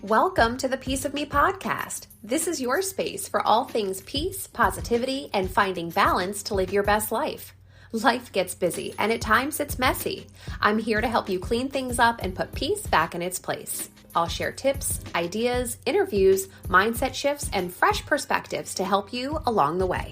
Welcome to the Piece of Me podcast. This is your space for all things peace, positivity, and finding balance to live your best life. Life gets busy, and at times it's messy. I'm here to help you clean things up and put peace back in its place. I'll share tips, ideas, interviews, mindset shifts, and fresh perspectives to help you along the way.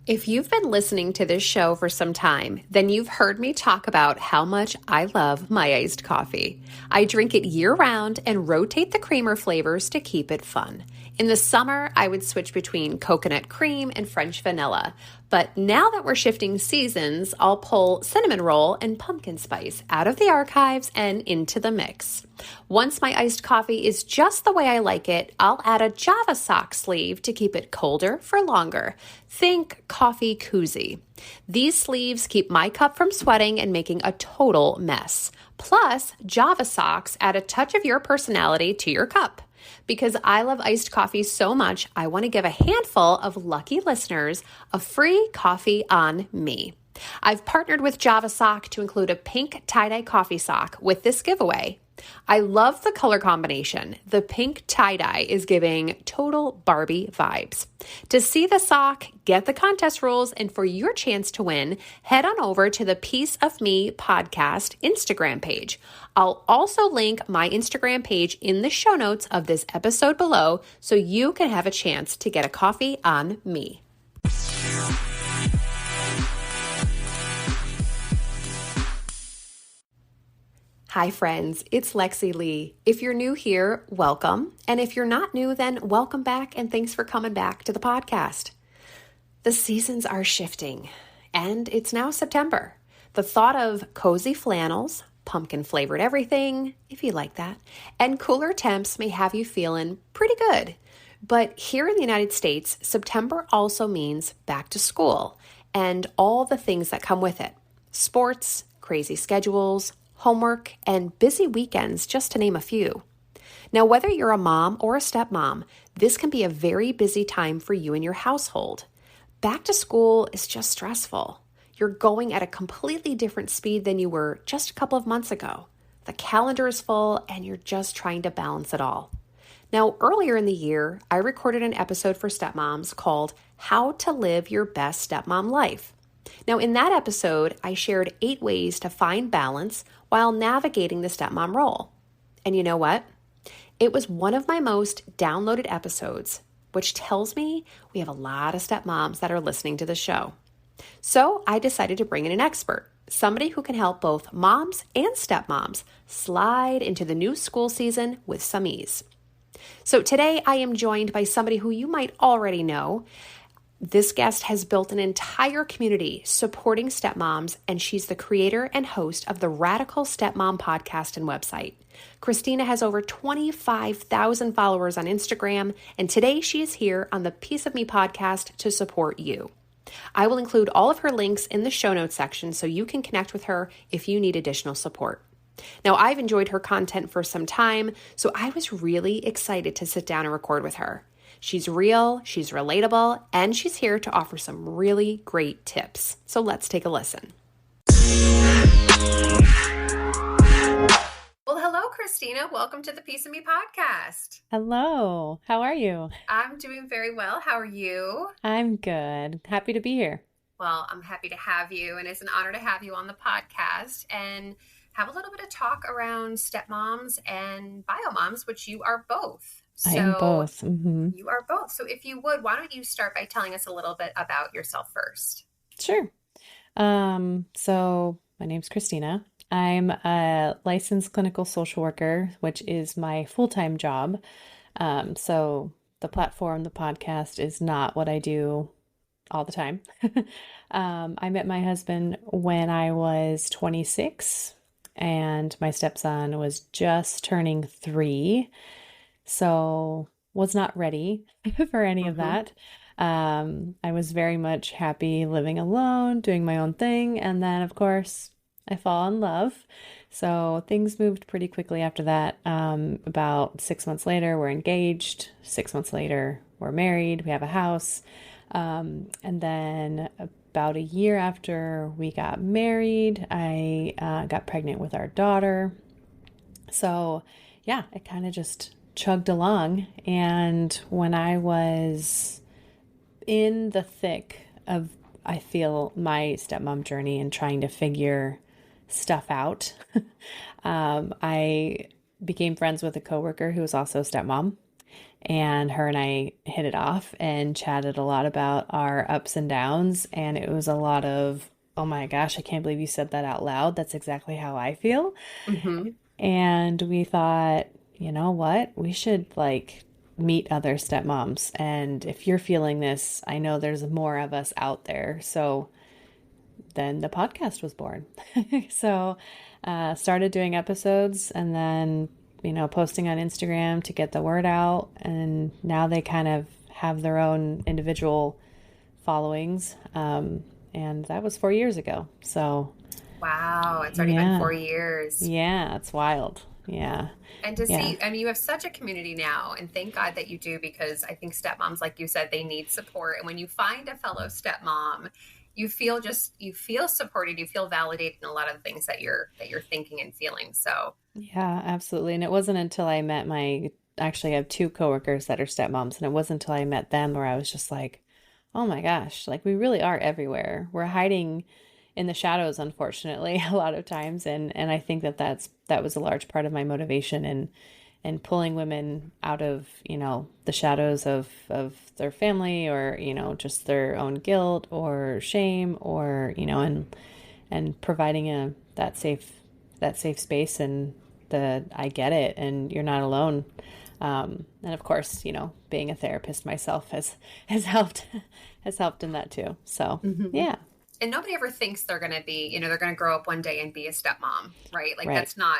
If you've been listening to this show for some time, then you've heard me talk about how much I love my iced coffee. I drink it year-round and rotate the creamer flavors to keep it fun. In the summer, I would switch between coconut cream and French vanilla. But now that we're shifting seasons, I'll pull cinnamon roll and pumpkin spice out of the archives and into the mix. Once my iced coffee is just the way I like it, I'll add a Java sock sleeve to keep it colder for longer. Think coffee koozie. These sleeves keep my cup from sweating and making a total mess. Plus, Java socks add a touch of your personality to your cup. Because I love iced coffee so much, I want to give a handful of lucky listeners a free coffee on me. I've partnered with Java Sock to include a pink tie-dye coffee sock with this giveaway. I love the color combination. The pink tie-dye is giving total Barbie vibes. To see the sock, get the contest rules, and for your chance to win, head on over to the Piece of Me podcast Instagram page. I'll also link my Instagram page in the show notes of this episode below so you can have a chance to get a coffee on me. Hi friends, it's Lexy Leigh. If you're new here, welcome. And if you're not new, then welcome back and thanks for coming back to the podcast. The seasons are shifting and it's now September. The thought of cozy flannels, pumpkin flavored everything, if you like that, and cooler temps may have you feeling pretty good. But here in the United States, September also means back to school and all the things that come with it. Sports, crazy schedules, homework, and busy weekends, just to name a few. Now, whether you're a mom or a stepmom, this can be a very busy time for you and your household. Back to school is just stressful. You're going at a completely different speed than you were just a couple of months ago. The calendar is full, and you're just trying to balance it all. Now, earlier in the year, I recorded an episode for stepmoms called How to Live Your Best Stepmom Life. Now, in that episode, I shared 8 ways to find balance while navigating the stepmom role. And you know what? It was one of my most downloaded episodes, which tells me we have a lot of stepmoms that are listening to the show. So I decided to bring in an expert, somebody who can help both moms and stepmoms slide into the new school season with some ease. So today I am joined by somebody who you might already know. This guest has built an entire community supporting stepmoms, and she's the creator and host of the Radical Stepmom Podcast and website. Christina has over 25,000 followers on Instagram, and today she is here on the Piece of Me podcast to support you. I will include all of her links in the show notes section so you can connect with her if you need additional support. Now, I've enjoyed her content for some time, so I was really excited to sit down and record with her. She's real, she's relatable, and she's here to offer some really great tips. So let's take a listen. Well, hello, Christina. Welcome to the Piece of Me podcast. Hello. How are you? I'm doing very well. How are you? I'm good. Happy to be here. Well, I'm happy to have you, and it's an honor to have you on the podcast and have a little bit of talk around stepmoms and biomoms, which you are both. I am both. Mm-hmm. You are both. So if you would, why don't you start by telling us a little bit about yourself first? Sure. So my name's Christina. I'm a licensed clinical social worker, which is my full-time job. So the platform, the podcast is not what I do all the time. I met my husband when I was 26 and my stepson was just turning 3. So was not ready for any of that. I was very much happy living alone, doing my own thing. And then, of course, I fall in love. So things moved pretty quickly after that. About 6 months later, we're engaged. 6 months later, we're married. We have a house. And then about a year after we got married, I got pregnant with our daughter. So yeah, it kind of just chugged along. And when I was in the thick of, I feel, my stepmom journey and trying to figure stuff out, I became friends with a coworker who was also a stepmom. And her and I hit it off and chatted a lot about our ups and downs. And it was a lot of, oh my gosh, I can't believe you said that out loud. That's exactly how I feel. Mm-hmm. And we thought, you know what? We should like meet other stepmoms. And if you're feeling this, I know there's more of us out there. So then the podcast was born. So started doing episodes and then, posting on Instagram to get the word out. And now they kind of have their own individual followings. And that was 4 years ago. So Wow, it's already been 4 years. Yeah, it's wild. Yeah. And to see, I mean, you have such a community now, and thank God that you do, because I think stepmoms, like you said, they need support. And when you find a fellow stepmom, you feel supported, you feel validated in a lot of the things that you're thinking and feeling. So yeah, absolutely. And it wasn't until I met actually I have two coworkers that are stepmoms, and it wasn't until I met them where I was just like, oh my gosh, like we really are everywhere. We're hiding in the shadows, unfortunately, a lot of times. And I think that was a large part of my motivation and pulling women out of, the shadows of their family or, just their own guilt or shame or, and providing that safe space and I get it and you're not alone. And of course, being a therapist myself has helped in that too. So yeah. And nobody ever thinks they're going to be, they're going to grow up one day and be a stepmom, right? Like that's not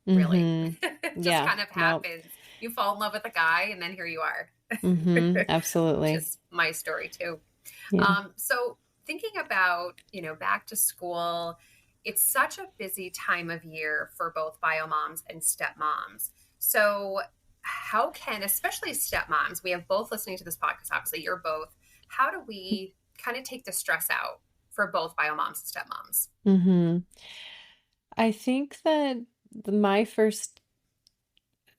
really, it just kind of happens. Nope. You fall in love with a guy and then here you are. Absolutely. Which is my story too. Yeah. So thinking about, back to school, it's such a busy time of year for both bio moms and stepmoms. So how can, especially stepmoms, we have both listening to this podcast, obviously you're both, how do we kind of take the stress out for both bio moms and stepmoms? Mm-hmm. I think that my first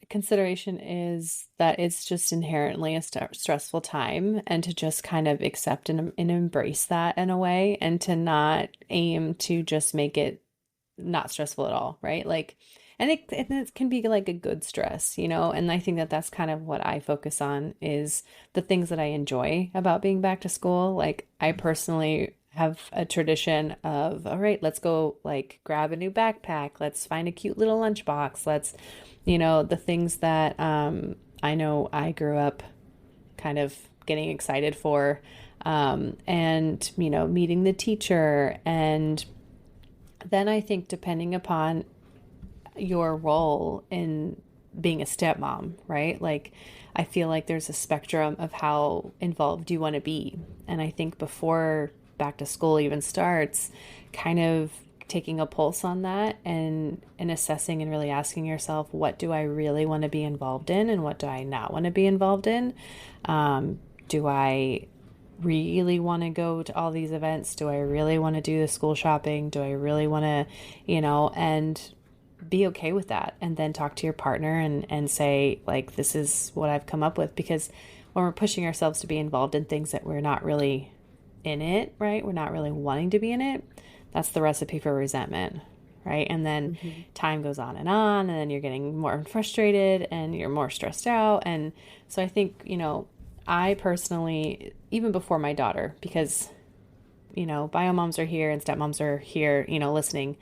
consideration is that it's just inherently a stressful time, and to just kind of accept and embrace that in a way, and to not aim to just make it not stressful at all, right? Like, and it can be like a good stress, and I think that that's kind of what I focus on, is the things that I enjoy about being back to school. Like I personally have a tradition of, all right, let's go like grab a new backpack. Let's find a cute little lunchbox. Let's, the things that I know I grew up kind of getting excited for, and, meeting the teacher. And then I think depending upon your role in being a stepmom, right? Like I feel like there's a spectrum of how involved you want to be. And I think before back to school even starts, kind of taking a pulse on that and assessing and really asking yourself, what do I really want to be involved in and what do I not want to be involved in? Do I really want to go to all these events? Do I really want to do the school shopping? Do I really want to, and be okay with that, and then talk to your partner and say, like, this is what I've come up with. Because when we're pushing ourselves to be involved in things that we're not really in it, right? We're not really wanting to be in it. That's the recipe for resentment, right? And then time goes on, and then you're getting more frustrated and you're more stressed out. And so I think, I personally, even before my daughter, because, bio moms are here and stepmoms are here, listening,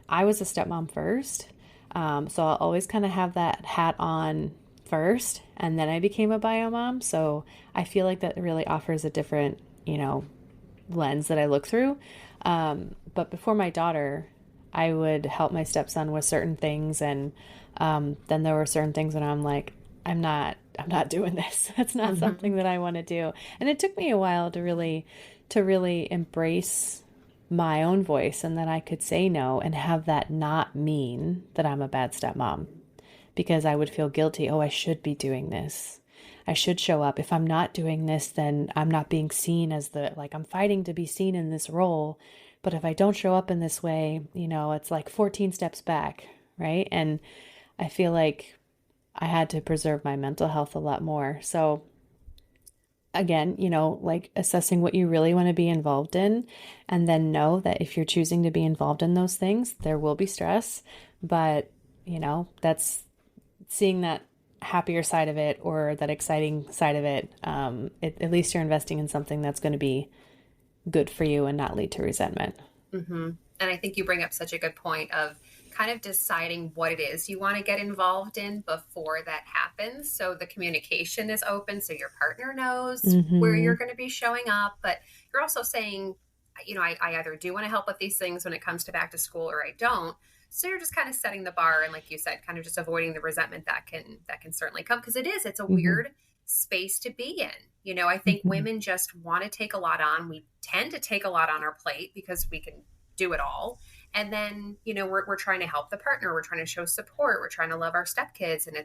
I was a stepmom first. So I'll always kind of have that hat on first, and then I became a bio mom. So I feel like that really offers a different, lens that I look through. But before my daughter, I would help my stepson with certain things. And then there were certain things that I'm like, I'm not doing this. That's not something that I want to do. And it took me a while to really embrace my own voice, and that I could say no and have that not mean that I'm a bad stepmom, because I would feel guilty. Oh, I should be doing this. I should show up. If I'm not doing this, then I'm not being seen as I'm fighting to be seen in this role. But if I don't show up in this way, it's like 14 steps back, right? And I feel like I had to preserve my mental health a lot more. So again, like assessing what you really want to be involved in, and then know that if you're choosing to be involved in those things, there will be stress, but that's seeing that happier side of it or that exciting side of it. At least you're investing in something that's going to be good for you and not lead to resentment. Mm-hmm. And I think you bring up such a good point of kind of deciding what it is you want to get involved in before that happens. So the communication is open, so your partner knows where you're going to be showing up. But you're also saying, I either do want to help with these things when it comes to back to school or I don't. So you're just kind of setting the bar. And like you said, kind of just avoiding the resentment that can certainly come, because it's a weird space to be in. I think women just want to take a lot on. We tend to take a lot on our plate because we can do it all. And then, we're trying to help the partner. We're trying to show support. We're trying to love our stepkids. And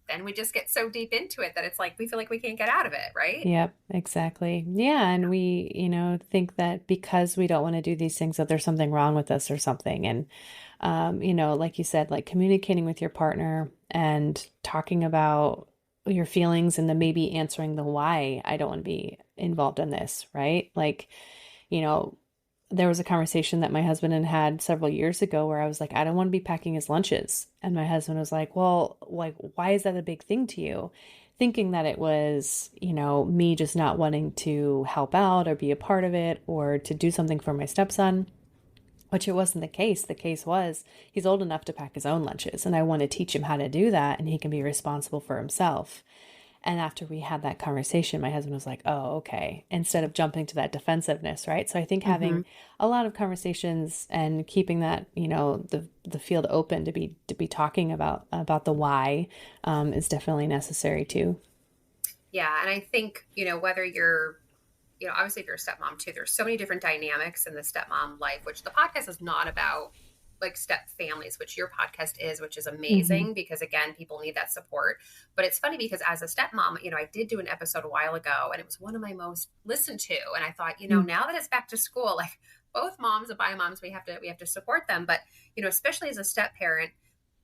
then we just get so deep into it that it's like, we feel like we can't get out of it. Right. Yep, exactly. Yeah. And we, think that because we don't want to do these things, that there's something wrong with us or something. And, like you said, like communicating with your partner and talking about your feelings and then maybe answering the why I don't want to be involved in this. Right. Like, there was a conversation that my husband had several years ago where I was like, I don't want to be packing his lunches. And my husband was like, well, like, why is that a big thing to you? Thinking that it was, me just not wanting to help out or be a part of it or to do something for my stepson, which it wasn't the case. The case was he's old enough to pack his own lunches and I want to teach him how to do that and he can be responsible for himself. And after we had that conversation, my husband was like, oh, okay, instead of jumping to that defensiveness, right? So I think having a lot of conversations and keeping that, the field open to be talking about the why is definitely necessary too. Yeah. And I think, whether you're, obviously if you're a stepmom too, there's so many different dynamics in the stepmom life, which the podcast is not about, like step families, which your podcast is, which is amazing because again, people need that support. But it's funny because as a stepmom, I did do an episode a while ago and it was one of my most listened to. And I thought, now that it's back to school, like both moms and bio moms, we have to support them. But, especially as a step parent,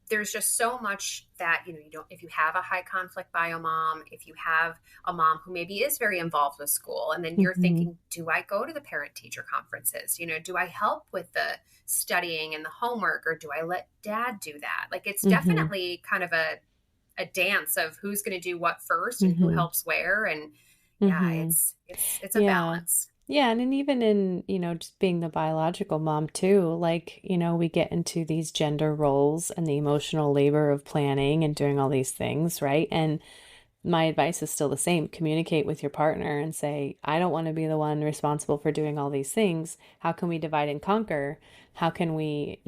there's just so much that, you don't, if you have a high conflict bio mom, if you have a mom who maybe is very involved with school, and then you're thinking, do I go to the parent teacher conferences? Do I help with the studying and the homework, or do I let dad do that? Like, it's definitely kind of a dance of who's going to do what first and who helps where. And it's a balance. Yeah. And then even in, just being the biological mom too, like, we get into these gender roles and the emotional labor of planning and doing all these things, right? And my advice is still the same. Communicate with your partner and say, I don't want to be the one responsible for doing all these things. How can we divide and conquer? How can we,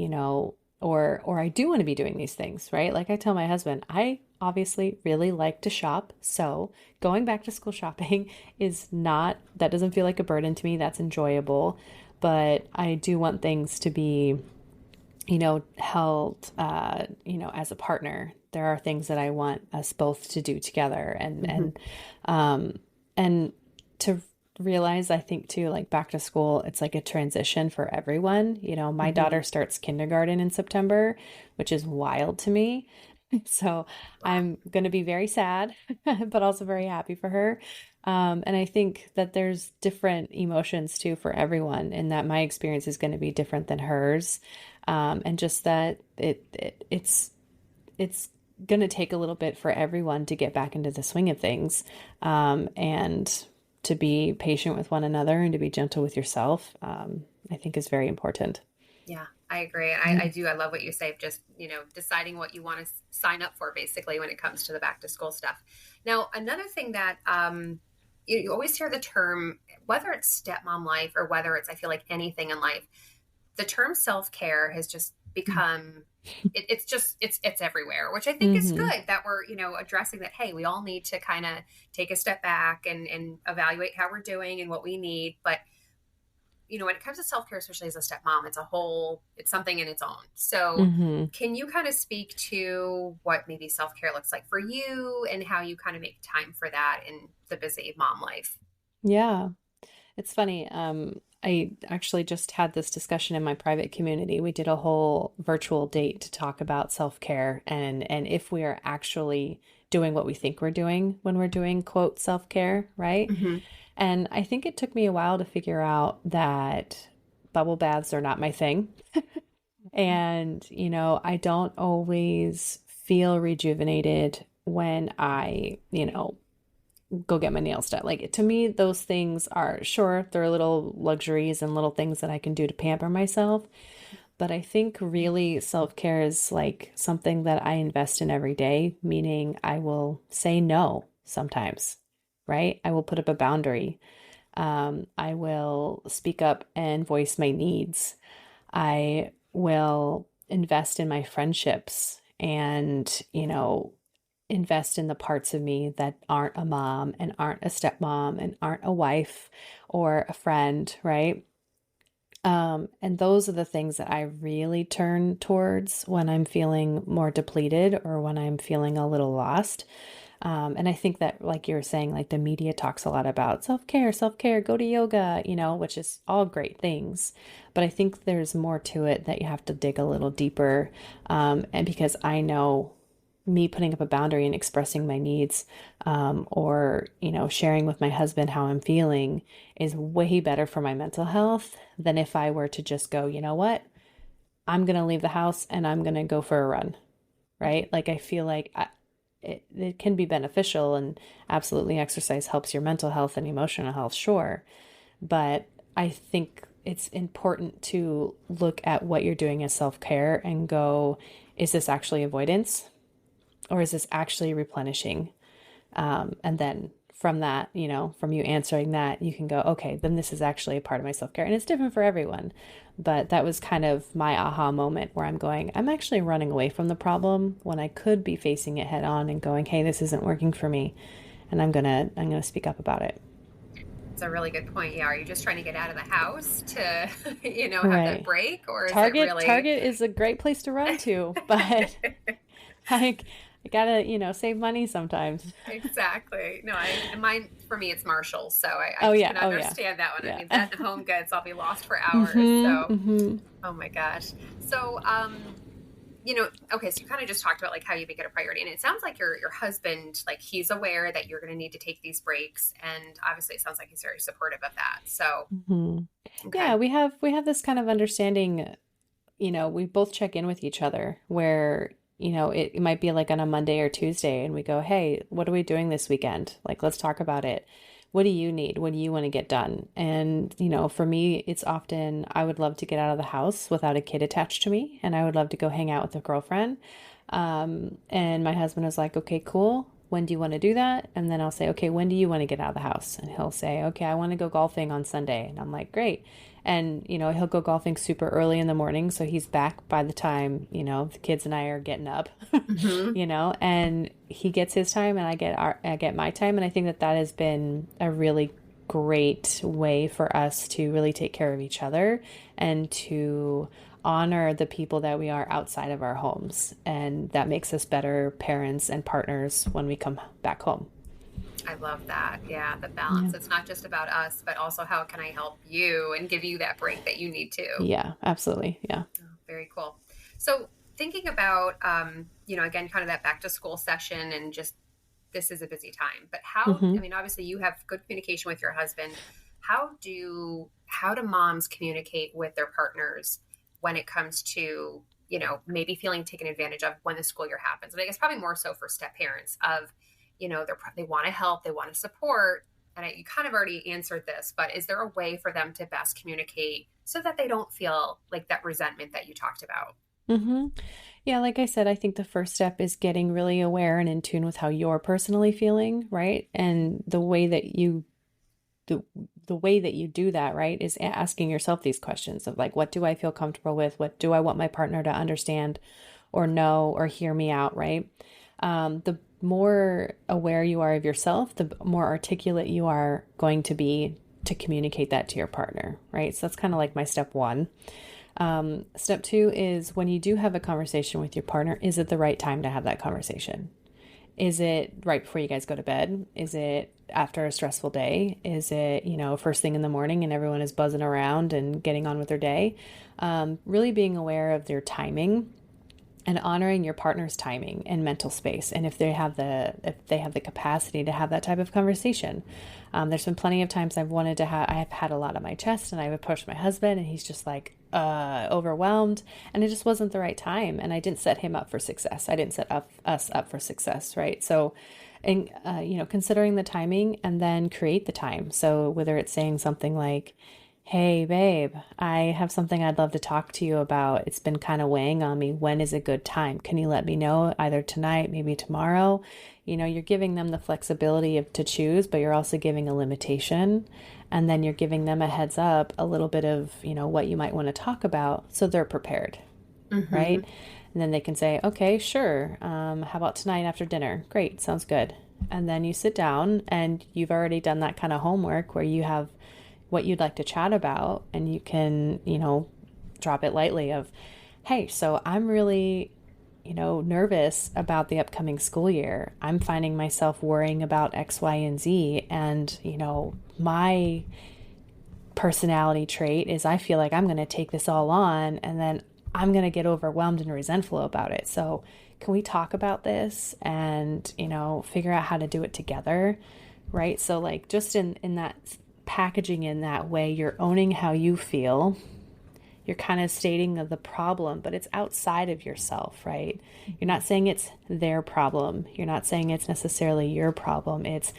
or I do want to be doing these things, right? Like I tell my husband, I obviously really like to shop. So going back to school shopping that doesn't feel like a burden to me. That's enjoyable. But I do want things to be, held, as a partner. There are things that I want us both to do together and to realize, I think too, like back to school, it's like a transition for everyone. My daughter starts kindergarten in September, which is wild to me. So I'm going to be very sad, but also very happy for her. And I think that there's different emotions too for everyone, and that my experience is going to be different than hers. And just that it's going to take a little bit for everyone to get back into the swing of things, and to be patient with one another and to be gentle with yourself, I think is very important. Yeah, I agree. And I love what you say, just, deciding what you want to sign up for basically when it comes to the back to school stuff. Now, another thing that, you always hear the term, whether it's stepmom life or whether it's, I feel like anything in life, the term self-care has just become, it's everywhere, which I think is good that we're, addressing that. Hey, we all need to kind of take a step back and evaluate how we're doing and what we need. But when it comes to self-care, especially as a stepmom, it's something in its own. So Mm-hmm. can you kind of speak to what maybe self-care looks like for you and how you kind of make time for that in the busy mom life? Yeah. It's funny. I actually just had this discussion in my private community. We did a whole virtual date to talk about self-care and if we are actually doing what we think we're doing when we're doing quote self-care, right? Mm-hmm. And I think it took me a while to figure out that bubble baths are not my thing. And, I don't always feel rejuvenated when I, go get my nails done. Like to me, those things are sure, they're little luxuries and little things that I can do to pamper myself. But I think really self-care is like something that I invest in every day, meaning I will say no sometimes, right? I will put up a boundary. I will speak up and voice my needs. I will invest in my friendships and, invest in the parts of me that aren't a mom and aren't a stepmom and aren't a wife or a friend, right? And those are the things that I really turn towards when I'm feeling more depleted or when I'm feeling a little lost. And I think that, like you were saying, like the media talks a lot about self care, go to yoga, which is all great things. But I think there's more to it that you have to dig a little deeper. And because I know me putting up a boundary and expressing my needs, or, sharing with my husband how I'm feeling is way better for my mental health than if I were to just go, you know what? I'm going to leave the house and I'm going to go for a run, right? Like I feel like it can be beneficial and absolutely exercise helps your mental health and emotional health, sure. But I think it's important to look at what you're doing as self-care and go, is this actually avoidance or is this actually replenishing? And then from that, from you answering that, you can go, okay, then this is actually a part of my self-care. And it's different for everyone. But that was kind of my aha moment where I'm going, I'm actually running away from the problem when I could be facing it head on and going, hey, this isn't working for me. And I'm gonna speak up about it. It's a really good point. Yeah. Are you just trying to get out of the house to, have that Right. break, or is it Target really? Target is a great place to run to, but I I gotta, save money sometimes. Exactly. No, for me, it's Marshalls. So I Oh just yeah. can Oh yeah. understand that one. I Yeah. mean, that and Home Goods, I'll be lost for hours. Mm-hmm. So, Mm-hmm. oh my gosh. So, okay, so you kind of just talked about like how you make it a priority, and it sounds like your husband, like he's aware that you're going to need to take these breaks, and obviously it sounds like he's very supportive of that. So, Mm-hmm. okay. Yeah, we have this kind of understanding, we both check in with each other where, it might be like on a Monday or Tuesday and we go, hey, what are we doing this weekend? Like, let's talk about it. What do you need? What do you want to get done? And, for me, it's often I would love to get out of the house without a kid attached to me, and I would love to go hang out with a girlfriend. And my husband is like, okay, cool. When do you want to do that? And then I'll say, okay, when do you want to get out of the house? And he'll say, okay, I want to go golfing on Sunday. And I'm like, great. And, he'll go golfing super early in the morning. So he's back by the time, the kids and I are getting up, Mm-hmm. and he gets his time and I get my time. And I think that that has been a really great way for us to really take care of each other and to honor the people that we are outside of our homes. And that makes us better parents and partners when we come back home. I love that. Yeah, the Yeah. balance. It's not just about us, but also how can I help you and give you that break that you need to. Yeah, absolutely. Yeah. Oh, very cool. So thinking about, again, kind of that back to school session and just this is a busy time, but Hmm. I mean, obviously you have good communication with your husband. How do moms communicate with their partners when it comes to, maybe feeling taken advantage of when the school year happens? And I guess probably more so for step parents of, they want to help, they want to support. And you kind of already answered this, but is there a way for them to best communicate so that they don't feel like that resentment that you talked about? Hmm. Yeah, like I said, I think the first step is getting really aware and in tune with how you're personally feeling, right? And the the way that you do that, right, is asking yourself these questions of like, what do I feel comfortable with? What do I want my partner to understand or know or hear me out, right? The more aware you are of yourself, the more articulate you are going to be to communicate that to your partner, right? So that's kind of like my step one. Step two is when you do have a conversation with your partner, is it the right time to have that conversation? Is it right before you guys go to bed? Is it after a stressful day? Is it, first thing in the morning and everyone is buzzing around and getting on with their day? Really being aware of their timing and honoring your partner's timing and mental space. And if they have the capacity to have that type of conversation. There's been plenty of times I've had a lot on my chest and I would push my husband and he's just like, overwhelmed, and it just wasn't the right time. And I didn't set him up for success. I didn't set us up for success. Right. So, and, considering the timing and then create the time. So whether it's saying something like, hey, babe, I have something I'd love to talk to you about. It's been kind of weighing on me. When is a good time? Can you let me know either tonight, maybe tomorrow? You're giving them the flexibility to choose, but you're also giving a limitation. And then you're giving them a heads up, a little bit of, what you might want to talk about so they're prepared, right? And then they can say, okay, sure. How about tonight after dinner? Great. Sounds good. And then you sit down and you've already done that kind of homework where you have what you'd like to chat about, and you can, drop it lightly of, hey, so I'm really, nervous about the upcoming school year. I'm finding myself worrying about X, Y, and Z. And, my personality trait is I feel like I'm going to take this all on and then I'm going to get overwhelmed and resentful about it. So can we talk about this and, figure out how to do it together? Right. So like just in that packaging in that way, you're owning how you feel. You're kind of stating the problem, but it's outside of yourself, right? You're not saying it's their problem. You're not saying it's necessarily your problem. It's,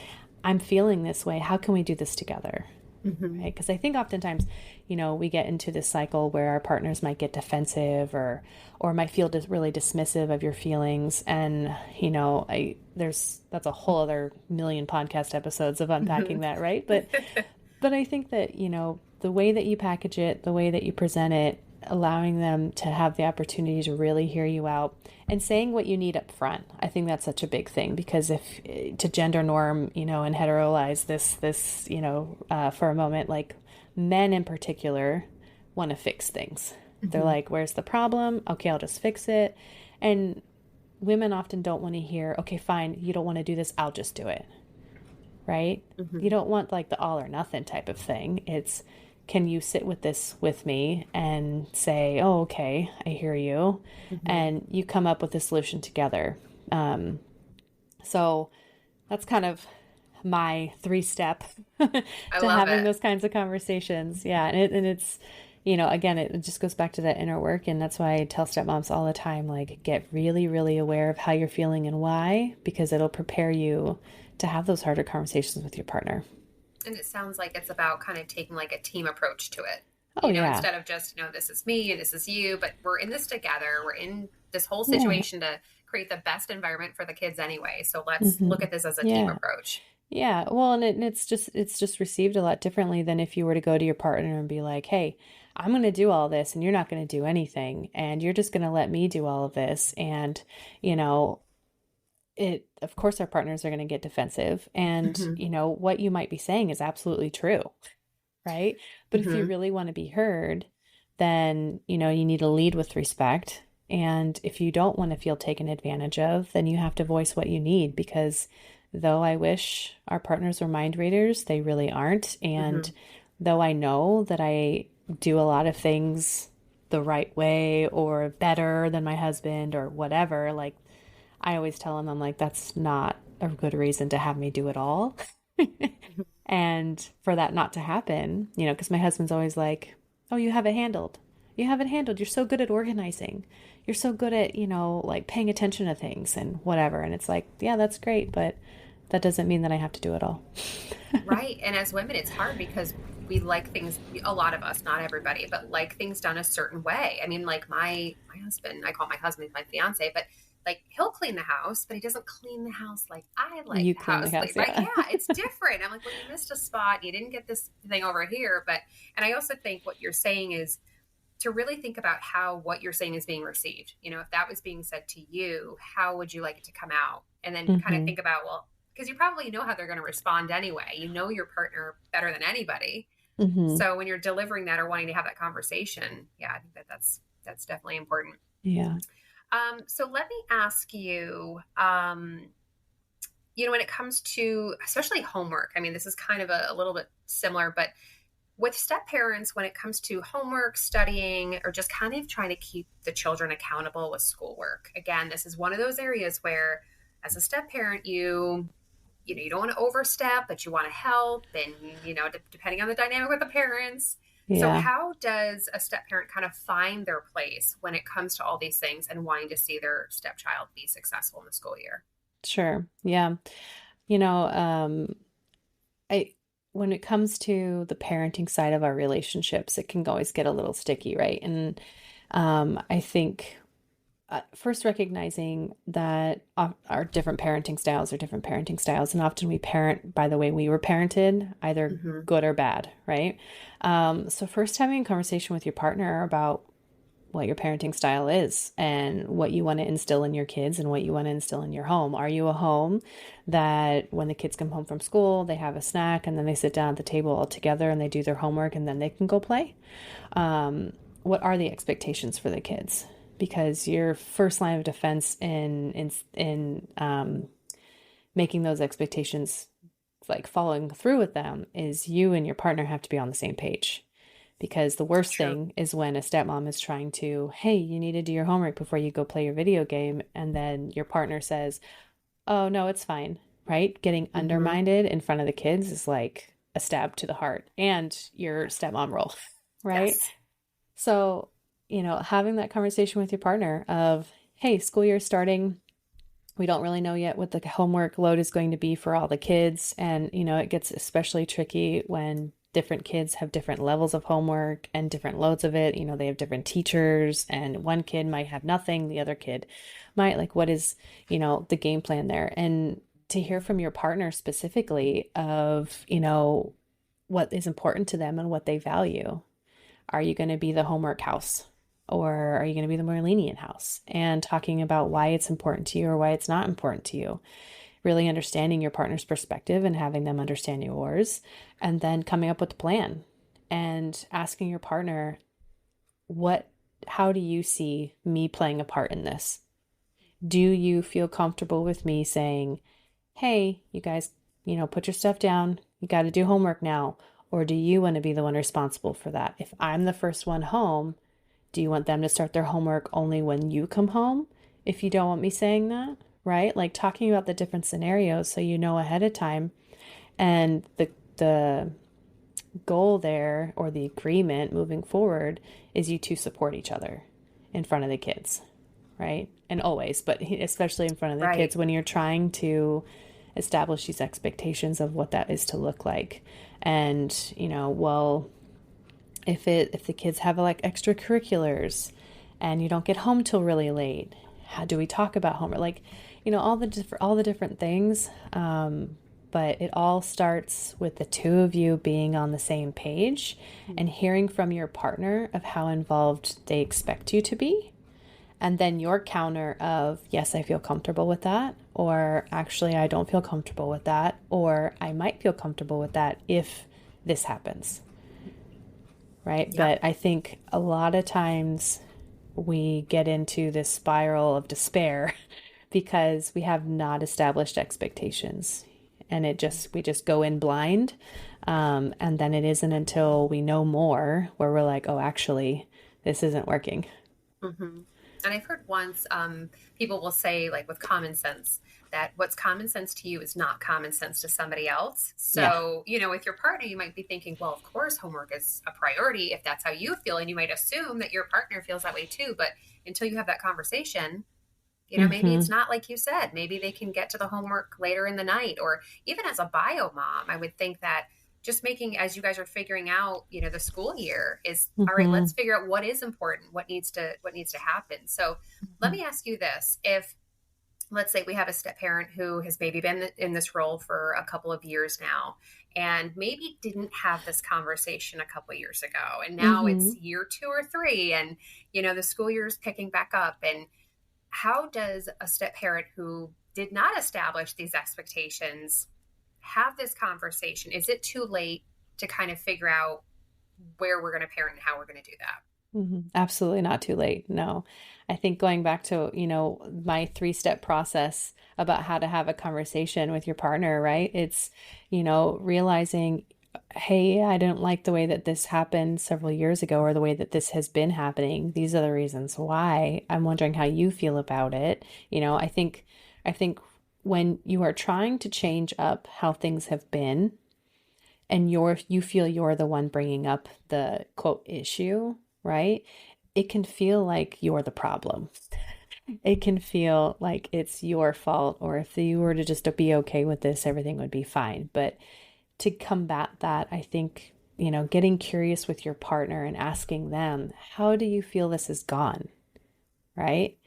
I'm feeling this way. How can we do this together? Right? Because I think oftentimes, we get into this cycle where our partners might get defensive or might feel really dismissive of your feelings. And, that's a whole other million podcast episodes of unpacking that, right? But I think that, the way that you package it, the way that you present it, allowing them to have the opportunity to really hear you out and saying what you need up front. I think that's such a big thing, because if to gender norm, and heterolize this, for a moment, like men in particular want to fix things. They're like, where's the problem? Okay, I'll just fix it. And women often don't want to hear, okay, fine, you don't want to do this, I'll just do it. Right? You don't want like the all or nothing type of thing. It's, can you sit with this with me and say, oh, okay, I hear you. And you come up with a solution together. So that's kind of my 3-step to having those kinds of conversations. Yeah. And it's, again, it just goes back to that inner work. And that's why I tell stepmoms all the time, like, get really, really aware of how you're feeling and why, because it'll prepare you to have those harder conversations with your partner. And it sounds like it's about kind of taking like a team approach to it. Instead of just, this is me and this is you, but we're in this together. We're in this whole situation to create the best environment for the kids anyway. So let's look at this as a team approach. Yeah. Well, and it's just received a lot differently than if you were to go to your partner and be like, hey, I'm going to do all this and you're not going to do anything. And you're just going to let me do all of this. And, of course, our partners are going to get defensive, and, what you might be saying is absolutely true. Right. But if you really want to be heard, then, you need to lead with respect. And if you don't want to feel taken advantage of, then you have to voice what you need, because though I wish our partners were mind readers, they really aren't. And though I know that I do a lot of things the right way or better than my husband or whatever, like, I always tell him, I'm like, that's not a good reason to have me do it all. And for that not to happen, because my husband's always like, oh, you have it handled. You have it handled. You're so good at organizing. You're so good at, like paying attention to things and whatever. And it's like, yeah, that's great. But that doesn't mean that I have to do it all. Right. And as women, it's hard because we like things, a lot of us, not everybody, but like things done a certain way. I mean, like my husband, I call my husband my fiance, but like he'll clean the house, but he doesn't clean the house like I like you the clean house. The house, Like, yeah, it's different. I'm like, well, you missed a spot. You didn't get this thing over here. And I also think what you're saying is to really think about how what you're saying is being received. If that was being said to you, how would you like it to come out? And then kind of think about, well, because you probably know how they're going to respond anyway. You know your partner better than anybody. Mm-hmm. So when you're delivering that or wanting to have that conversation, yeah, I think that's definitely important. Yeah. So let me ask you, when it comes to especially homework, I mean, this is kind of a little bit similar, but with step parents, when it comes to homework, studying, or just kind of trying to keep the children accountable with schoolwork, again, this is one of those areas where as a step parent, you don't want to overstep, but you want to help. And, depending on the dynamic with the parents. So Yeah. how does a step parent kind of find their place when it comes to all these things and wanting to see their stepchild be successful in the school year? Sure. Yeah. You know, I when it comes to the parenting side of our relationships, it can always get a little sticky, right? And I think first recognizing that our different parenting styles are different parenting styles, and often we parent by the way we were parented, either Mm-hmm. good or bad, right? So first having a conversation with your partner about what your parenting style is and what you want to instill in your kids and what you want to instill in your home. Are you a home that when the kids come home from school, they have a snack and then they sit down at the table all together and they do their homework and then they can go play? What are the expectations for the kids? Because your first line of defense in making those expectations, like following through with them, is you and your partner have to be on the same page. Because the worst True. thing is when a stepmom is trying to, hey, you need to do your homework before you go play your video game. And then your partner says, oh, no, it's fine, right? Getting Mm-hmm. undermined in front of the kids is like a stab to the heart and your stepmom role, right? Yes. So, having that conversation with your partner of, hey, school year starting. We don't really know yet what the homework load is going to be for all the kids. And, it gets especially tricky when different kids have different levels of homework and different loads of it. They have different teachers and one kid might have nothing. The other kid might, like, what is, the game plan there? And to hear from your partner specifically of, what is important to them and what they value. Are you going to be the homework house? Or are you going to be the more lenient house? And talking about why it's important to you or why it's not important to you. Really understanding your partner's perspective and having them understand yours. And then coming up with a plan and asking your partner, how do you see me playing a part in this? Do you feel comfortable with me saying, hey, you guys, put your stuff down. You got to do homework now. Or do you want to be the one responsible for that? If I'm the first one home, do you want them to start their homework only when you come home? If you don't want me saying that, right? Like talking about the different scenarios so you know ahead of time. And the goal there, or the agreement moving forward, is you two support each other in front of the kids, right? And always, but especially in front of the Right. kids when you're trying to establish these expectations of what that is to look like. And, if the kids have like extracurriculars and you don't get home till really late, how do we talk about homework? Like, all the different things. But it all starts with the two of you being on the same page and hearing from your partner of how involved they expect you to be. And then your counter of, yes, I feel comfortable with that, or actually, I don't feel comfortable with that, or I might feel comfortable with that if this happens. Right? Yeah. But I think a lot of times we get into this spiral of despair because we have not established expectations. And we just go in blind. And then it isn't until we know more where we're like, oh, actually, this isn't working. Mm-hmm. And I've heard once people will say, like with common sense, that what's common sense to you is not common sense to somebody else. So, with your partner, you might be thinking, well, of course, homework is a priority if that's how you feel. And you might assume that your partner feels that way too. But until you have that conversation, maybe it's not like you said. Maybe they can get to the homework later in the night. Or even as a bio mom, I would think that just making, as you guys are figuring out, the school year is, all right, let's figure out what is important, what needs to happen. So let me ask you this. If, let's say we have a step parent who has maybe been in this role for a couple of years now, and maybe didn't have this conversation a couple of years ago. And now it's year 2 or 3, and, the school year is picking back up. And how does a step parent who did not establish these expectations, have this conversation? Is it too late to kind of figure out where we're going to parent and how we're going to do that? Absolutely not too late. No, I think going back to, my 3-step process about how to have a conversation with your partner, right? It's, realizing, hey, I didn't like the way that this happened several years ago, or the way that this has been happening. These are the reasons why. I'm wondering how you feel about it. I think when you are trying to change up how things have been, and you feel you're the one bringing up the quote issue, right? It can feel like you're the problem. It can feel like it's your fault, or if you were to just be okay with this, everything would be fine. But to combat that, I think, getting curious with your partner and asking them, how do you feel this is gone? Right?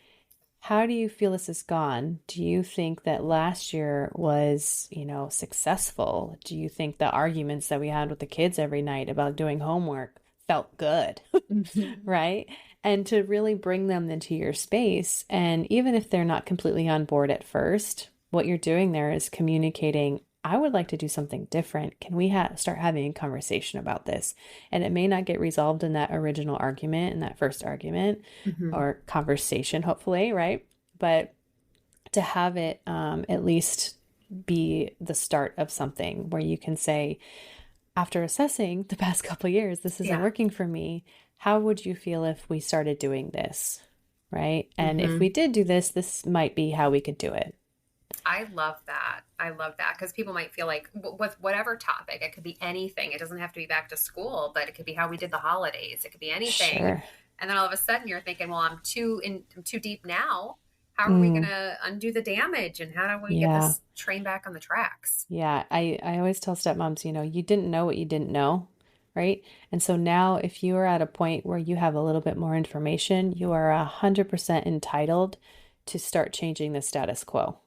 How do you feel this is gone? Do you think that last year was, successful? Do you think the arguments that we had with the kids every night about doing homework felt good? Right? And to really bring them into your space. And even if they're not completely on board at first, what you're doing there is communicating, I would like to do something different. Can we start having a conversation about this? And it may not get resolved in that original argument, in that first argument or conversation, hopefully, right? But to have it at least be the start of something where you can say, after assessing the past couple of years, this isn't working for me. How would you feel if we started doing this? Right? And if we did do this, this might be how we could do it. I love that. Because people might feel like with whatever topic, it could be anything. It doesn't have to be back to school, but it could be how we did the holidays. It could be anything. Sure. And then all of a sudden you're thinking, well, I'm too deep now. How are we going to undo the damage? And how do we get this train back on the tracks? Yeah. I always tell stepmoms, you didn't know what you didn't know. Right. And so now if you are at a point where you have a little bit more information, you are 100% entitled to start changing the status quo.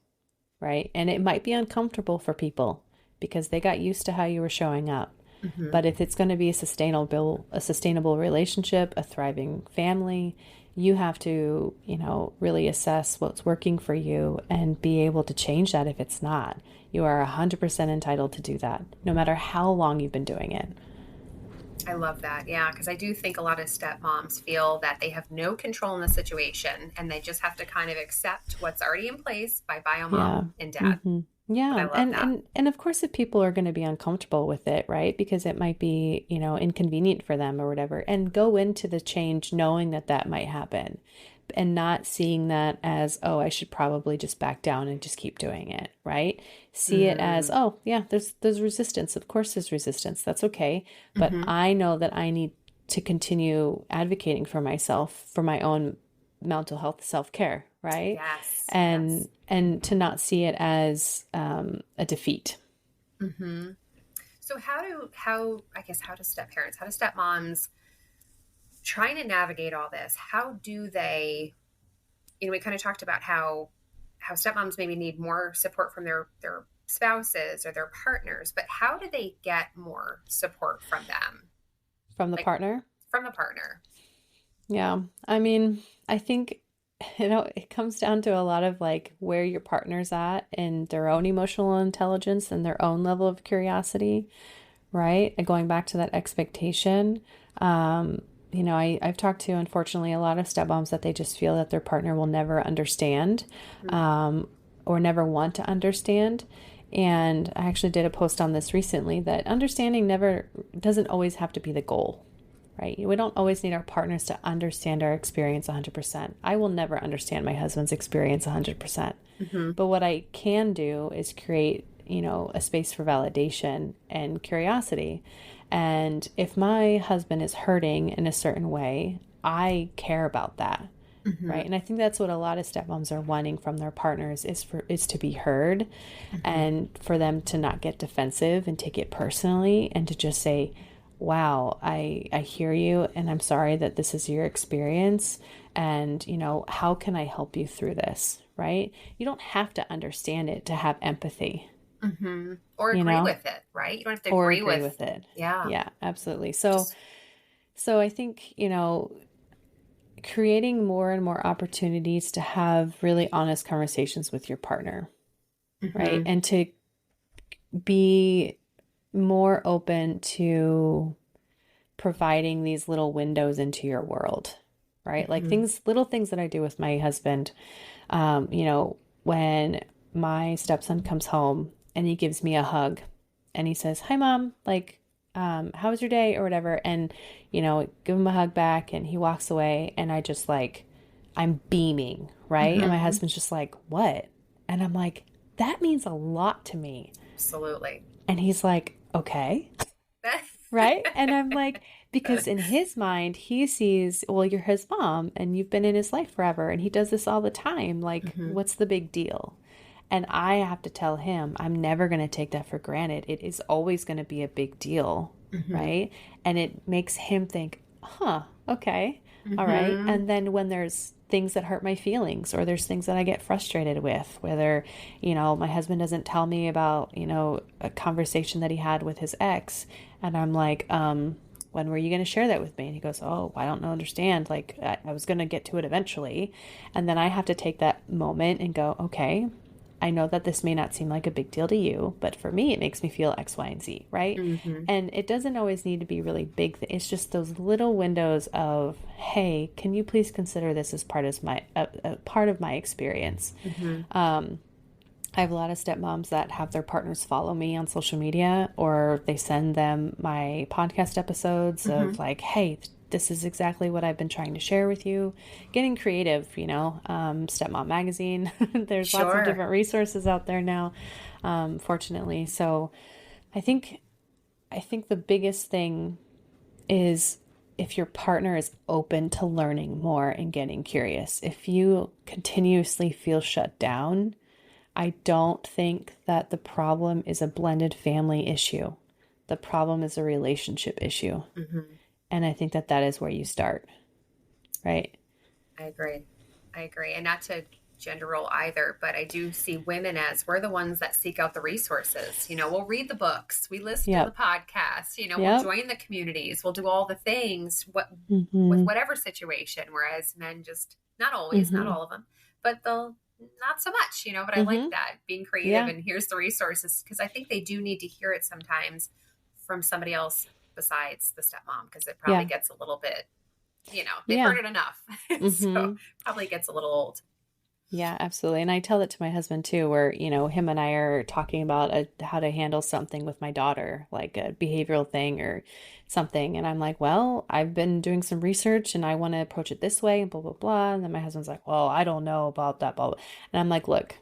Right. And it might be uncomfortable for people because they got used to how you were showing up. But if it's going to be a sustainable relationship, a thriving family, you have to, really assess what's working for you and be able to change that if it's not. You are 100% entitled to do that, no matter how long you've been doing it. I love that. Yeah. Because I do think a lot of stepmoms feel that they have no control in the situation and they just have to kind of accept what's already in place by bio mom and dad. Yeah. And of course, if people are going to be uncomfortable with it, right? Because it might be, inconvenient for them or whatever, and go into the change knowing that might happen and not seeing that as, oh, I should probably just back down and just keep doing it, right? See it as, oh, yeah, there's resistance. Of course there's resistance. That's okay. But I know that I need to continue advocating for myself, for my own mental health self-care, right? Yes. And to not see it as a defeat. So how do step-parents, how do stepmoms trying to navigate all this? How do they, we kind of talked about how stepmoms maybe need more support from their spouses or their partners, but how do they get more support from them? From the partner? From the partner. Yeah. I mean, I think, it comes down to a lot of like where your partner's at and their own emotional intelligence and their own level of curiosity, right? And going back to that expectation, I've talked to, unfortunately, a lot of stepmoms that they just feel that their partner will never understand, or never want to understand. And I actually did a post on this recently that understanding doesn't always have to be the goal, right? We don't always need our partners to understand our experience 100%. I will never understand my husband's experience 100%. But what I can do is create, a space for validation and curiosity. And if my husband is hurting in a certain way, I care about that. Right. And I think that's what a lot of stepmoms are wanting from their partners is to be heard, and for them to not get defensive and take it personally, and to just say, wow, I hear you, and I'm sorry that this is your experience. And, how can I help you through this? Right. You don't have to understand it to have empathy. Or agree with it, right? You don't have to agree with it. Yeah. Yeah, absolutely. So I think, creating more and more opportunities to have really honest conversations with your partner, right? And to be more open to providing these little windows into your world, right? Like little things that I do with my husband. When my stepson comes home and he gives me a hug and he says, "Hi, Mom, like, how was your day?" or whatever. And, give him a hug back and he walks away and I just like, I'm beaming, right? And my husband's just like, "What?" And I'm like, that means a lot to me. Absolutely. And he's like, "Okay." Right? And I'm like, because in his mind, he sees, well, you're his mom and you've been in his life forever and he does this all the time. Like, what's the big deal? And I have to tell him, I'm never going to take that for granted. It is always going to be a big deal, right? And it makes him think, okay, all right. And then when there's things that hurt my feelings or there's things that I get frustrated with, whether, my husband doesn't tell me about, a conversation that he had with his ex. And I'm like, when were you going to share that with me? And he goes, "Oh, I don't know, understand. Like, I was going to get to it eventually." And then I have to take that moment and go, okay, I know that this may not seem like a big deal to you, but for me, it makes me feel X, Y, and Z, right? And it doesn't always need to be really big. It's just those little windows of, hey, can you please consider this as part of my experience? I have a lot of stepmoms that have their partners follow me on social media, or they send them my podcast episodes of like, "Hey, this is exactly what I've been trying to share with you." Getting creative, Stepmom Magazine. There's lots of different resources out there now, fortunately. So I think the biggest thing is if your partner is open to learning more and getting curious. If you continuously feel shut down, I don't think that the problem is a blended family issue. The problem is a relationship issue. And I think that is where you start, right? I agree. And not to gender role either, but I do see women as we're the ones that seek out the resources. We'll read the books, we listen to the podcast, we'll join the communities, we'll do all the things with whatever situation. Whereas men just, not always, not all of them, but they'll not so much, but I like that being creative and here's the resources. Because I think they do need to hear it sometimes from somebody else besides the stepmom, because it probably gets a little bit, they've heard it enough. So probably gets a little old. Yeah, absolutely. And I tell it to my husband too, where, him and I are talking about how to handle something with my daughter, like a behavioral thing or something. And I'm like, well, I've been doing some research and I want to approach it this way and blah, blah, blah. And then my husband's like, well, I don't know about that, blah, blah. And I'm like, look,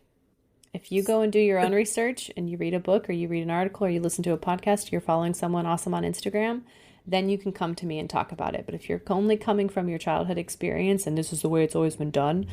if you go and do your own research and you read a book or you read an article or you listen to a podcast, you're following someone awesome on Instagram, then you can come to me and talk about it. But if you're only coming from your childhood experience and this is the way it's always been done,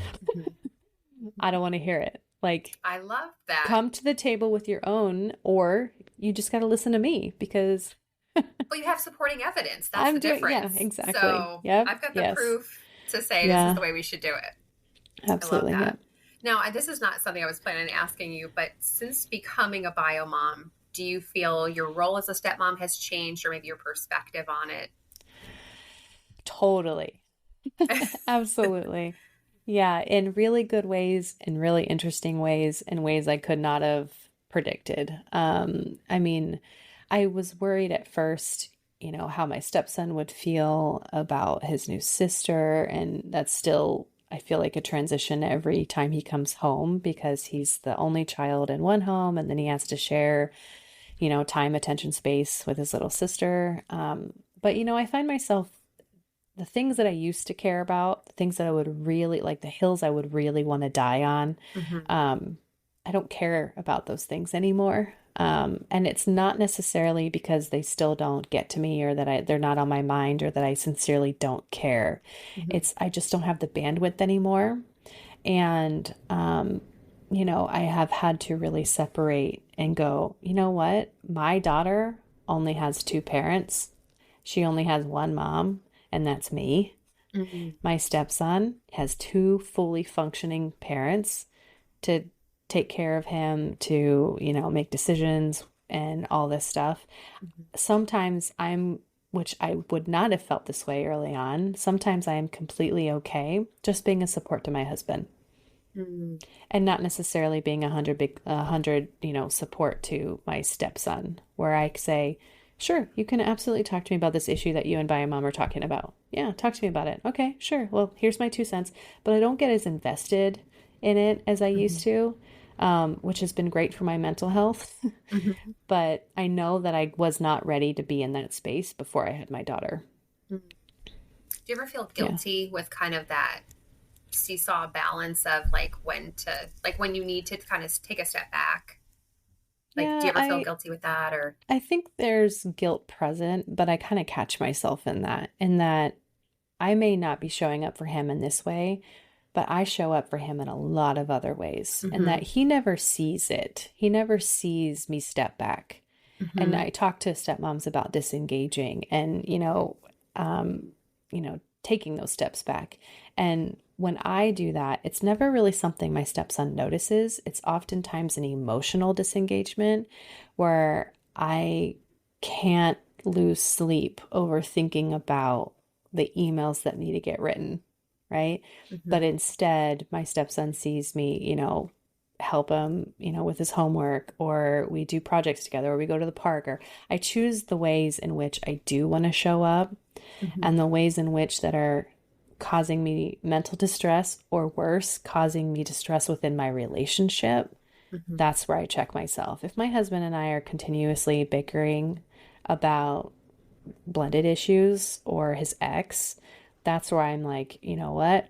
I don't want to hear it. Like, I love that. Come to the table with your own, or you just got to listen to me because. Well, you have supporting evidence. That's the difference. Yeah, exactly. So I've got the proof to say this is the way we should do it. Absolutely. I love that. Now, this is not something I was planning on asking you, but since becoming a bio mom, do you feel your role as a stepmom has changed, or maybe your perspective on it? Totally. Absolutely. Yeah, in really good ways, in really interesting ways, in ways I could not have predicted. I mean, I was worried at first, how my stepson would feel about his new sister. And that's still, I feel like, a transition every time he comes home because he's the only child in one home and then he has to share, time, attention, space with his little sister. But, I find myself, the things that I used to care about, the things that I would really like, the hills I would really want to die on, I don't care about those things anymore. And it's not necessarily because they still don't get to me or that they're not on my mind or that I sincerely don't care. I just don't have the bandwidth anymore. And, I have had to really separate and go, you know what? My daughter only has two parents. She only has one mom. And that's me. My stepson has two fully functioning parents to take care of him, to, make decisions and all this stuff. Sometimes which I would not have felt this way early on, sometimes I am completely okay just being a support to my husband. Mm. and not necessarily being a hundred, support to my stepson, where I say, sure, you can absolutely talk to me about this issue that you and Bio Mom are talking about. Yeah, talk to me about it. Okay, sure. Well, here's my 2 cents. But I don't get as invested in it as I used Mhm. to, which has been great for my mental health. Mhm. But I know that I was not ready to be in that space before I had my daughter. Mm. Do you ever feel Yeah. guilty with kind of that seesaw balance of like when you need to kind of take a step back? Like, do you Yeah, ever feel guilty with that or? I think there's guilt present, but I kind of catch myself in that I may not be showing up for him in this way, but I show up for him in a lot of other ways, and that Mhm. he never sees it. He never sees me step back. And Mhm. I talk to stepmoms about disengaging and, taking those steps back. And when I do that, it's never really something my stepson notices. It's oftentimes an emotional disengagement where I can't lose sleep over thinking about the emails that need to get written, right? But Mhm. instead, my stepson sees me, help him, with his homework, or we do projects together, or we go to the park, or I choose the ways in which I do want to show up, Mhm. and the ways in which that are causing me mental distress, or worse, causing me distress within my relationship. Mhm. That's where I check myself. If my husband and I are continuously bickering about blended issues or his ex, that's where I'm like, you know what?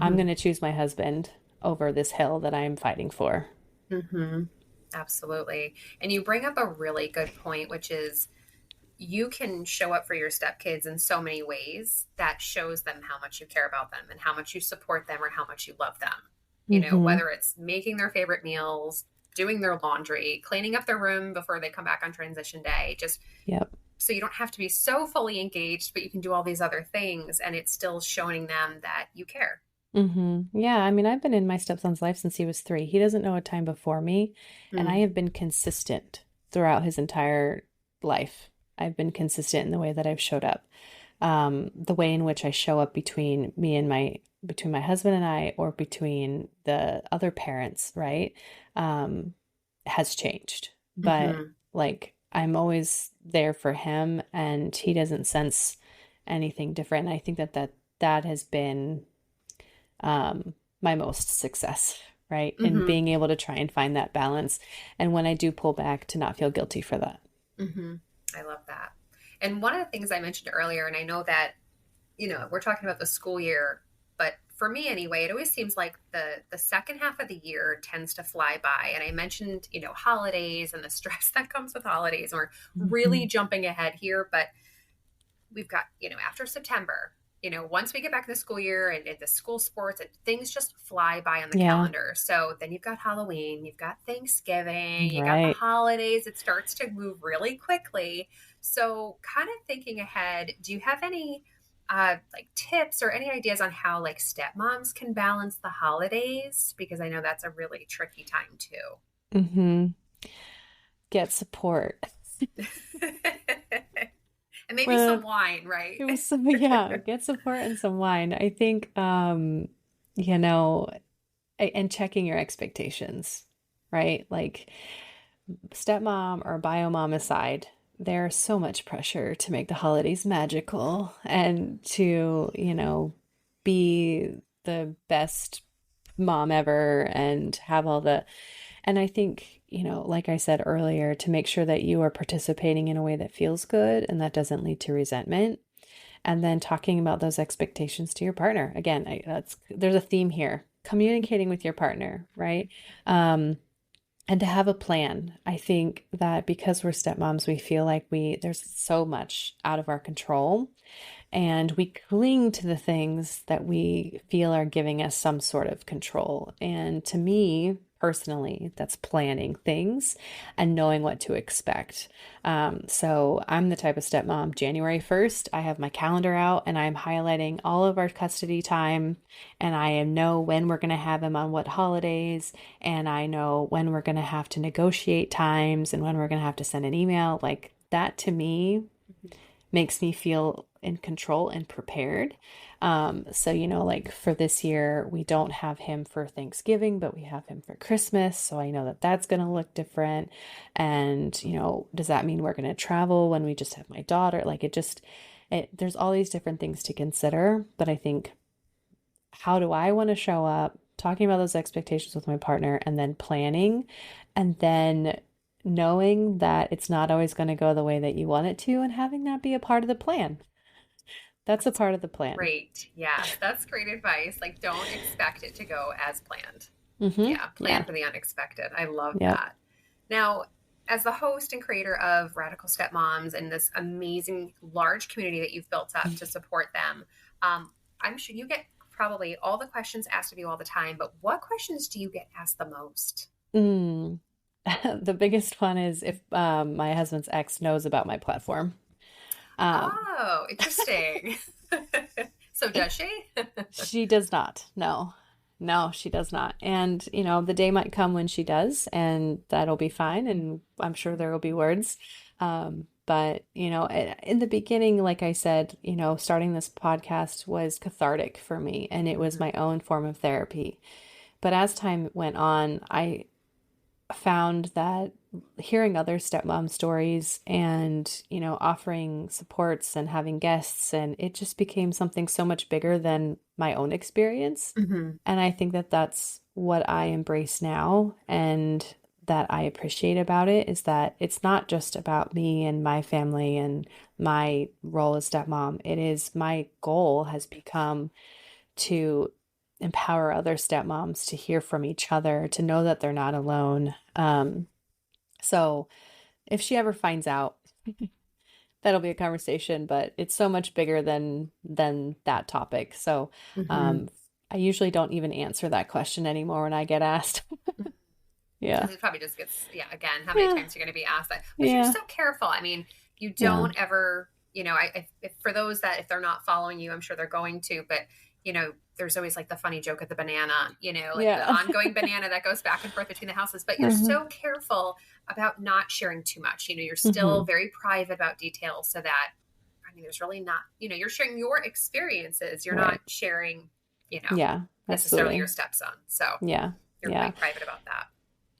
I'm Mhm. going to choose my husband over this hill that I'm fighting for. Mhm. Absolutely. And you bring up a really good point, which is you can show up for your stepkids in so many ways that shows them how much you care about them and how much you support them or how much you love them. Mm-hmm. Whether it's making their favorite meals, doing their laundry, cleaning up their room before they come back on transition day, just Yep. so you don't have to be so fully engaged, but you can do all these other things and it's still showing them that you care. Mm-hmm. Yeah, I mean, I've been in my stepson's life since he was 3. He doesn't know a time before me, and I Mm. have been consistent throughout his entire life. I've been consistent in the way that I've showed up. The way in which I show up between my husband and I, or between the other parents, right? Um, has changed. But Hmm. like I'm always there for him, and he doesn't sense anything different. And I think that has been my most success, right? In Hmm. being able to try and find that balance. And when I do pull back, to not feel guilty for that. Hmm. I love that. And one of the things I mentioned earlier, and I know that, we're talking about the school year, but for me anyway, it always seems like the second half of the year tends to fly by. And I mentioned, holidays and the stress that comes with holidays. And we're really Mhm. jumping ahead here, but we've got, after September, once we get back to the school year and the school sports and things just fly by on the Yeah, calendar. So then you've got Halloween, you've got Thanksgiving, you got the right. holidays. It starts to move really quickly. So kind of thinking ahead, do you have any like tips or any ideas on how like stepmoms can balance the holidays? Because I know that's a really tricky time Hmm. Get support. too. And maybe Uh, some wine, right? it was some, yeah, get support and some wine. I think, you know, and checking your expectations, right? Like stepmom or bio mom aside, there's so much pressure to make the holidays magical and to, be the best mom ever and have all the, and I think, like I said earlier, to make sure that you are participating in a way that feels good and that doesn't lead to resentment. And then talking about those expectations to your partner. Again, there's a theme here. Communicating with your partner, right? And to have a plan. I think that because we're stepmoms, we feel like there's so much out of our control, and we cling to the things that we feel are giving us some sort of control. And to me, personally, that's planning things and knowing what to expect. So I'm the type of stepmom, January 1st, I have my calendar out and I'm highlighting all of our custody time. And I know when we're going to have him on what holidays. And I know when we're going to have to negotiate times and when we're going to have to send an email. Like that to me makes me feel in control and prepared. So, like for this year, we don't have him for Thanksgiving, but we have him for Christmas. So I know that that's going to look different. And, does that mean we're going to travel when we just have my daughter? Like there's all these different things to consider. But I think, how do I want to show up? Talking about those expectations with my partner, and then planning, and then knowing that it's not always going to go the way that you want it to, and having that be a part of the plan. That's a part of the plan. Great. Yeah, that's great advice. Like, don't expect it to go as planned. Plan for the unexpected. I love that. Now, as the host and creator of Radical Stepmoms and this amazing large community that you've built up to support them, I'm sure you get probably all the questions asked of you all the time, but what questions do you get asked the most? The biggest one is if my husband's ex knows about my platform. Oh, interesting. So does she? She does not. No, she does not. And, the day might come when she does, and that'll be fine. And I'm sure there will be words. But, in the beginning, like I said, starting this podcast was cathartic for me, and it was my own form of therapy. But as time went on, I found that hearing other stepmom stories and, offering supports and having guests, and it just became something so much bigger than my own experience. And I think that that's what I embrace now, and that I appreciate about it is that it's not just about me and my family and my role as stepmom. It is, my goal has become to empower other stepmoms to hear from each other, to know that they're not alone. So if she ever finds out, that'll be a conversation, but it's so much bigger than that topic. So I usually don't even answer that question anymore when I get asked. Yeah. It probably just gets, again, how many times you're going to be asked that. But you're so careful. I mean, you don't ever, if for those that, if they're not following you, I'm sure they're going to, but, there's always like the funny joke of the banana, the ongoing banana that goes back and forth between the houses. But you're so careful about not sharing too much. You're still very private about details, so that, there's really not, you're sharing your experiences. You're not sharing, necessarily your stepson. So you're quite private about that.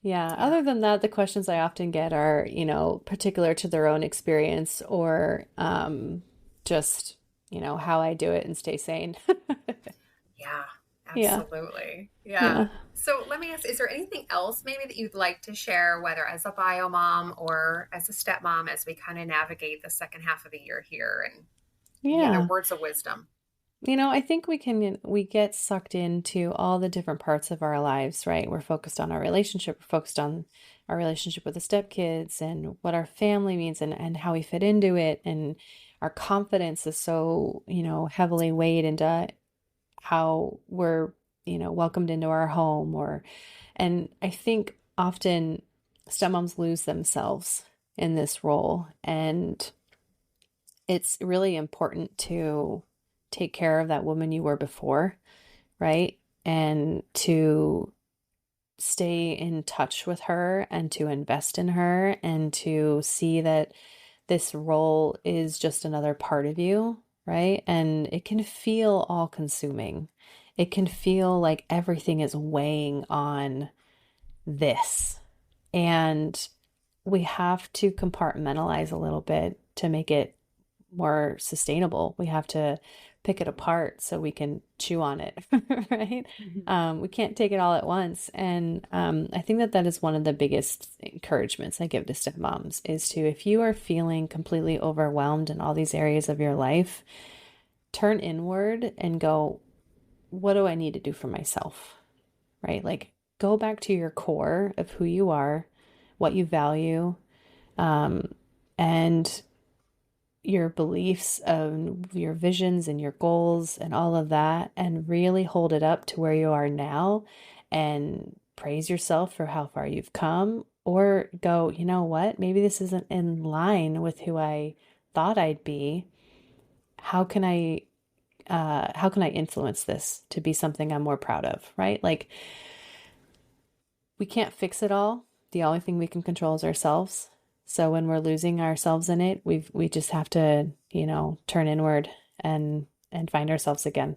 Yeah. Other than that, the questions I often get are, particular to their own experience, or just, how I do it and stay sane. Yeah, absolutely. Yeah. So let me ask, is there anything else maybe that you'd like to share, whether as a bio mom or as a stepmom, as we kind of navigate the second half of the year here, and words of wisdom? I think we get sucked into all the different parts of our lives, right? We're focused on our relationship. We're focused on our relationship with the stepkids and what our family means, and how we fit into it. And our confidence is so, heavily weighed into how we're, welcomed into our home, and I think often stepmoms lose themselves in this role. And it's really important to take care of that woman you were before, right? And to stay in touch with her, and to invest in her, and to see that this role is just another part of you, right? And it can feel all consuming. It can feel like everything is weighing on this. And we have to compartmentalize a little bit to make it more sustainable. We have to pick it apart so we can chew on it, right? We can't take it all at once. And I think that is one of the biggest encouragements I give to stepmoms, is to, if you are feeling completely overwhelmed in all these areas of your life, turn inward and go, what do I need to do for myself, right? Like, go back to your core of who you are, what you value, and your beliefs, of your visions and your goals and all of that, and really hold it up to where you are now, and praise yourself for how far you've come, or go, you know what, maybe this isn't in line with who I thought I'd be. How can I influence this to be something I'm more proud of, right? Like, we can't fix it all. The only thing we can control is ourselves. So when we're losing ourselves in it, we just have to, turn inward and find ourselves again.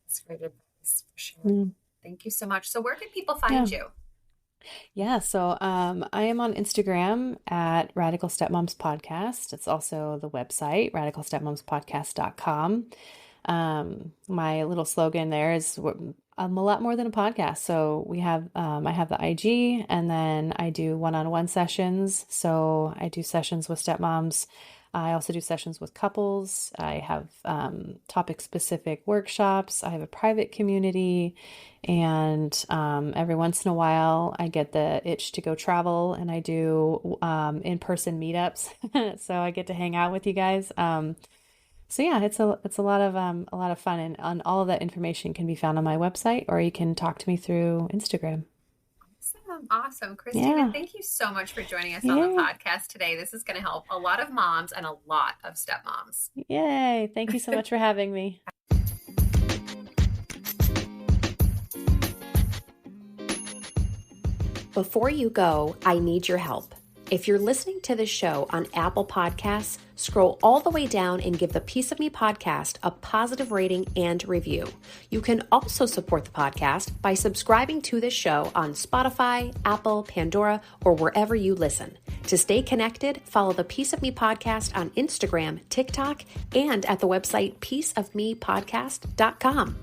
That's great advice for sure. Mm. Thank you so much. So where can people find Yeah. you? Yeah, so I am on Instagram at Radical Stepmoms Podcast. It's also the website, radicalstepmomspodcast.com. My little slogan there is I'm a lot more than a podcast. So I have the IG, and then I do one-on-one sessions. So I do sessions with stepmoms. I also do sessions with couples. I have topic-specific workshops. I have a private community, and every once in a while, I get the itch to go travel, and I do in-person meetups. So I get to hang out with you guys. So yeah, it's a lot of fun, and all of that information can be found on my website, or you can talk to me through Instagram. Awesome. Christina, thank you so much for joining us on the podcast today. This is going to help a lot of moms and a lot of stepmoms. Yay. Thank you so much for having me. Before you go, I need your help. If you're listening to this show on Apple Podcasts, scroll all the way down and give the Piece of Me podcast a positive rating and review. You can also support the podcast by subscribing to this show on Spotify, Apple, Pandora, or wherever you listen. To stay connected, follow the Piece of Me podcast on Instagram, TikTok, and at the website pieceofmepodcast.com.